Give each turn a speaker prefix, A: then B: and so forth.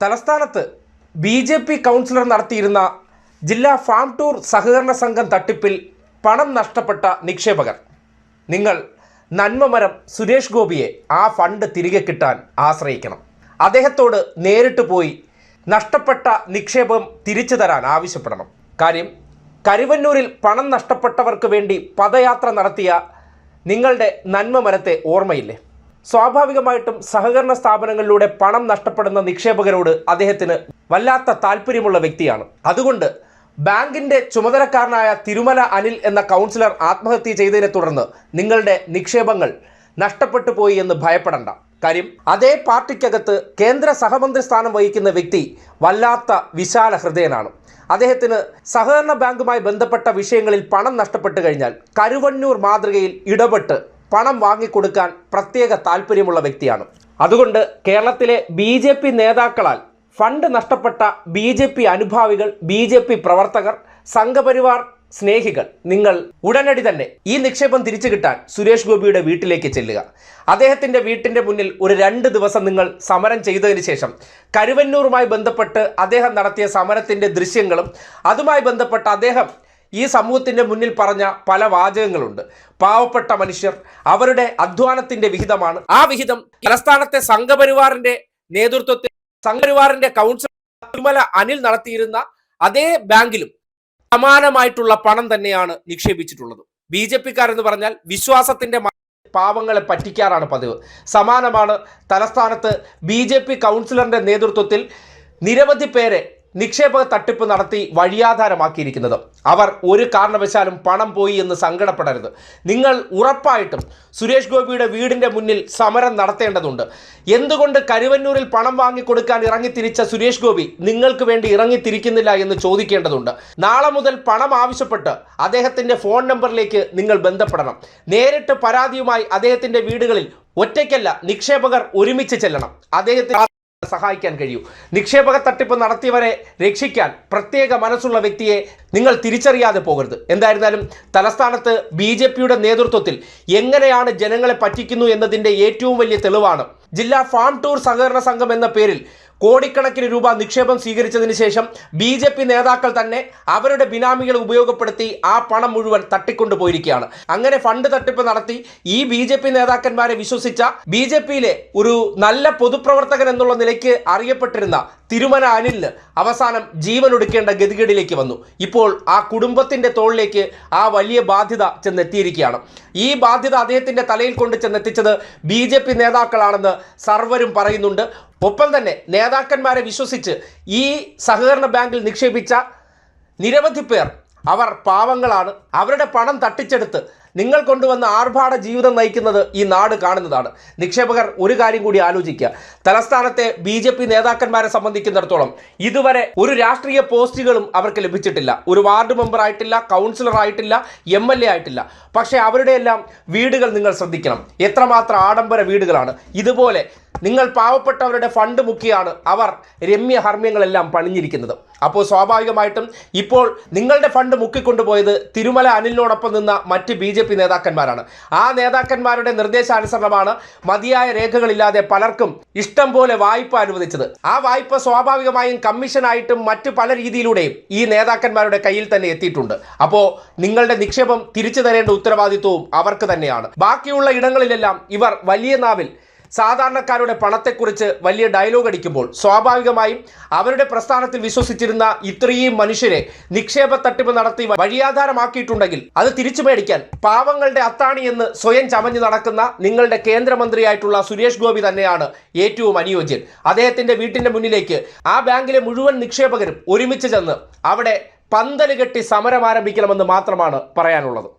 A: തലസ്ഥാനത്ത് BJP. Councillor നടത്തിയിരുന്ന ജില്ലാ ഫാം ടൂർ സഹകരണ സംഘം തട്ടിപ്പിൽ പണം നഷ്ടപ്പെട്ട നിക്ഷേപകർ, നിങ്ങൾ നന്മമരം സുരേഷ് ഗോപിയെ ആ ഫണ്ട് തിരികെ കിട്ടാൻ ആശ്രയിക്കണം. അദ്ദേഹത്തോട് നേരിട്ട് പോയി നഷ്ടപ്പെട്ട നിക്ഷേപം തിരിച്ചു തരാൻ ആവശ്യപ്പെടണം. കാര്യം, കരുവന്നൂരിൽ പണം നഷ്ടപ്പെട്ടവർക്ക് വേണ്ടി പദയാത്ര നടത്തിയ നിങ്ങളുടെ നന്മമരത്തെ ഓർമ്മയില്ലേ? സ്വാഭാവികമായിട്ടും സഹകരണ സ്ഥാപനങ്ങളിലൂടെ പണം നഷ്ടപ്പെടുന്ന നിക്ഷേപകരോട് അദ്ദേഹത്തിന് വല്ലാത്ത താല്പര്യമുള്ള വ്യക്തിയാണ്. അതുകൊണ്ട് ബാങ്കിൻ്റെ ചുമതലക്കാരനായ തിരുമല അനിൽ എന്ന കൗൺസിലർ ആത്മഹത്യ ചെയ്തതിനെ തുടർന്ന് നിങ്ങളുടെ നിക്ഷേപങ്ങൾ നഷ്ടപ്പെട്ടു പോയി എന്ന് ഭയപ്പെടണ്ട. കാര്യം, അതേ പാർട്ടിക്കകത്ത് കേന്ദ്ര സഹമന്ത്രി സ്ഥാനം വഹിക്കുന്ന വ്യക്തി വല്ലാത്ത വിശാല ഹൃദയനാണ്. അദ്ദേഹത്തിന് സഹകരണ ബാങ്കുമായി ബന്ധപ്പെട്ട വിഷയങ്ങളിൽ പണം നഷ്ടപ്പെട്ടു കഴിഞ്ഞാൽ കരുവന്നൂർ മാതൃകയിൽ ഇടപെട്ട് പണം വാങ്ങിക്കൊടുക്കാൻ പ്രത്യേക താല്പര്യമുള്ള വ്യക്തിയാണ്. അതുകൊണ്ട് കേരളത്തിലെ ബി.ജെ.പി. നേതാക്കളാൽ ഫണ്ട് നഷ്ടപ്പെട്ട ബി.ജെ.പി. അനുഭാവികൾ, ബി.ജെ.പി. പ്രവർത്തകർ, സംഘപരിവാർ സ്നേഹികൾ, നിങ്ങൾ ഉടനടി തന്നെ ഈ നിക്ഷേപം തിരിച്ചു കിട്ടാൻ സുരേഷ് ഗോപിയുടെ വീട്ടിലേക്ക് ചെല്ലുക. അദ്ദേഹത്തിൻ്റെ വീട്ടിൻ്റെ മുന്നിൽ ഒരു 2 ദിവസം നിങ്ങൾ സമരം ചെയ്തതിന് ശേഷം കരുവന്നൂറുമായി ബന്ധപ്പെട്ട് അദ്ദേഹം നടത്തിയ സമരത്തിൻ്റെ ദൃശ്യങ്ങളും അതുമായി ബന്ധപ്പെട്ട് അദ്ദേഹം ഈ സമൂഹത്തിൻ്റെ മുന്നിൽ പറഞ്ഞ പല വാചകങ്ങളുണ്ട്. പാവപ്പെട്ട മനുഷ്യർ, അവരുടെ അധ്വാനത്തിൻ്റെ വിഹിതമാണ്. ആ വിഹിതം തലസ്ഥാനത്തെ സംഘപരിവാറിൻ്റെ നേതൃത്വത്തിൽ സംഘപരിവാറിൻ്റെ കൗൺസിലർ തിരുമല അനിൽ നടത്തിയിരുന്ന അതേ ബാങ്കിലും സമാനമായിട്ടുള്ള പണം തന്നെയാണ് നിക്ഷേപിച്ചിട്ടുള്ളത്. ബി.ജെ.പിക്കാരെന്ന് പറഞ്ഞാൽ വിശ്വാസത്തിൻ്റെ പാവങ്ങളെ പറ്റിക്കാറാണ് പതിവ്. സമാനമാണ് തലസ്ഥാനത്ത് ബി.ജെ.പി. കൗൺസിലറിൻ്റെ നേതൃത്വത്തിൽ നിരവധി പേരെ നിക്ഷേപക തട്ടിപ്പ് നടത്തി വഴിയാധാരമാക്കിയിരിക്കുന്നത്. അവർ ഒരു കാരണവശാലും പണം പോയി എന്ന് സങ്കടപ്പെടരുത്. നിങ്ങൾ ഉറപ്പായിട്ടും സുരേഷ് ഗോപിയുടെ വീടിൻ്റെ മുന്നിൽ സമരം നടത്തേണ്ടതുണ്ട്. എന്തുകൊണ്ട് കരുവന്നൂരിൽ പണം വാങ്ങിക്കൊടുക്കാൻ ഇറങ്ങിത്തിരിച്ച സുരേഷ് ഗോപി നിങ്ങൾക്ക് വേണ്ടി ഇറങ്ങിത്തിരിക്കുന്നില്ല എന്ന് ചോദിക്കേണ്ടതുണ്ട്. നാളെ മുതൽ പണം ആവശ്യപ്പെട്ട് അദ്ദേഹത്തിൻ്റെ ഫോൺ നമ്പറിലേക്ക് നിങ്ങൾ ബന്ധപ്പെടണം. നേരിട്ട് പരാതിയുമായി അദ്ദേഹത്തിൻ്റെ വീടുകളിൽ ഒറ്റയ്ക്കല്ല, നിക്ഷേപകർ ഒരുമിച്ച് ചെല്ലണം. അദ്ദേഹത്തിന് സഹായിക്കാൻ കഴിയൂ. നിക്ഷേപക തട്ടിപ്പ് നടത്തിയവരെ രക്ഷിക്കാൻ പ്രത്യേക മനസ്സുള്ള വ്യക്തിയെ നിങ്ങൾ തിരിച്ചറിയാതെ പോകരുത്. എന്തായിരുന്നാലും തലസ്ഥാനത്ത് ബി.ജെ.പിയുടെ നേതൃത്വത്തിൽ എങ്ങനെയാണ് ജനങ്ങളെ പറ്റിക്കുന്നു എന്നതിൻ്റെ ഏറ്റവും വലിയ തെളിവാണ് ജില്ലാ ഫാം ടൂർ സഹകരണ സംഘം എന്ന പേരിൽ കോടിക്കണക്കിന് രൂപ നിക്ഷേപം സ്വീകരിച്ചതിന് ശേഷം ബി.ജെ.പി. നേതാക്കൾ തന്നെ അവരുടെ ബിനാമികളെ ഉപയോഗപ്പെടുത്തി ആ പണം മുഴുവൻ തട്ടിക്കൊണ്ടുപോയിരിക്കുകയാണ്. അങ്ങനെ ഫണ്ട് തട്ടിപ്പ് നടത്തി ഈ ബി.ജെ.പി. നേതാക്കന്മാരെ വിശ്വസിച്ച ബി.ജെ.പിയിലെ ഒരു നല്ല പൊതുപ്രവർത്തകൻ എന്നുള്ള നിലയ്ക്ക് അറിയപ്പെട്ടിരുന്ന തിരുമല അനിലിന് അവസാനം ജീവൻ ഒടുക്കേണ്ട ഗതികേടിലേക്ക് വന്നു. ഇപ്പോൾ ആ കുടുംബത്തിൻ്റെ തോളിലേക്ക് ആ വലിയ ബാധ്യത ചെന്നെത്തിയിരിക്കുകയാണ്. ഈ ബാധ്യത അദ്ദേഹത്തിൻ്റെ തലയിൽ കൊണ്ട് ചെന്നെത്തിച്ചത് ബി.ജെ.പി. നേതാക്കളാണെന്ന് സർവരും പറയുന്നുണ്ട്. ഒപ്പം തന്നെ നേതാക്കന്മാരെ വിശ്വസിച്ച് ഈ സഹകരണ ബാങ്കിൽ നിക്ഷേപിച്ച നിരവധി പേർ അവർ പാവങ്ങളാണ്. അവരുടെ പണം തട്ടിച്ചെടുത്ത് നിങ്ങൾ കൊണ്ടുവന്ന ആർഭാട ജീവിതം നയിക്കുന്നത് ഈ നാട് കാണുന്നതാണ്. നിക്ഷേപകർ ഒരു കാര്യം കൂടി ആലോചിക്കുക. തലസ്ഥാനത്തെ ബി.ജെ.പി. നേതാക്കന്മാരെ സംബന്ധിക്കുന്നിടത്തോളം ഇതുവരെ ഒരു രാഷ്ട്രീയ പോസ്റ്റുകളും അവർക്ക് ലഭിച്ചിട്ടില്ല. ഒരു വാർഡ് മെമ്പർ ആയിട്ടില്ല, കൗൺസിലർ ആയിട്ടില്ല, എം.എൽ.എ. ആയിട്ടില്ല. പക്ഷേ അവരുടെ എല്ലാം വീടുകൾ നിങ്ങൾ ശ്രദ്ധിക്കണം. എത്രമാത്രം ആഡംബര വീടുകളാണ്. ഇതുപോലെ നിങ്ങൾ പാവപ്പെട്ടവരുടെ ഫണ്ട് മുക്കിയാണ് അവർ രമ്യഹർമ്മ്യങ്ങളെല്ലാം പണിഞ്ഞിരിക്കുന്നത്. അപ്പോൾ സ്വാഭാവികമായിട്ടും ഇപ്പോൾ നിങ്ങളുടെ ഫണ്ട് മുക്കിക്കൊണ്ടുപോയത് തിരുമല അനിലിനോടൊപ്പം നിന്ന മറ്റ് ബി.ജെ.പി. നേതാക്കന്മാരാണ്. ആ നേതാക്കന്മാരുടെ നിർദ്ദേശാനുസരണമാണ് മതിയായ രേഖകളില്ലാതെ പലർക്കും ഇഷ്ടം പോലെ വായ്പ അനുവദിച്ചത്. ആ വായ്പ സ്വാഭാവികമായും കമ്മീഷനായിട്ടും മറ്റ് പല രീതിയിലൂടെയും ഈ നേതാക്കന്മാരുടെ കയ്യിൽ തന്നെ എത്തിയിട്ടുണ്ട്. അപ്പോൾ നിങ്ങളുടെ നിക്ഷേപം തിരിച്ചു തരേണ്ട ഉത്തരവാദിത്വവും അവർക്ക് തന്നെയാണ്. ബാക്കിയുള്ള ഇടങ്ങളിലെല്ലാം ഇവർ വലിയ നാവിൽ സാധാരണക്കാരുടെ പണത്തെക്കുറിച്ച് വലിയ ഡയലോഗ് അടിക്കുമ്പോൾ സ്വാഭാവികമായും അവരുടെ പ്രസ്ഥാനത്തിൽ വിശ്വസിച്ചിരുന്ന ഇത്രയും മനുഷ്യരെ നിക്ഷേപ തട്ടിപ്പ് നടത്തി വഴിയാധാരമാക്കിയിട്ടുണ്ടെങ്കിൽ അത് തിരിച്ചു മേടിക്കാൻ പാവങ്ങളുടെ അത്താണി എന്ന് സ്വയം ചമഞ്ഞു നടക്കുന്ന നിങ്ങളുടെ കേന്ദ്രമന്ത്രിയായിട്ടുള്ള സുരേഷ് ഗോപി തന്നെയാണ് ഏറ്റവും അനുയോജ്യൻ. അദ്ദേഹത്തിൻ്റെ വീട്ടിൻ്റെ മുന്നിലേക്ക് ആ ബാങ്കിലെ മുഴുവൻ നിക്ഷേപകരും ഒരുമിച്ച് ചെന്ന് അവിടെ പന്തല് കെട്ടി സമരം ആരംഭിക്കണമെന്ന് മാത്രമാണ് പറയാനുള്ളത്.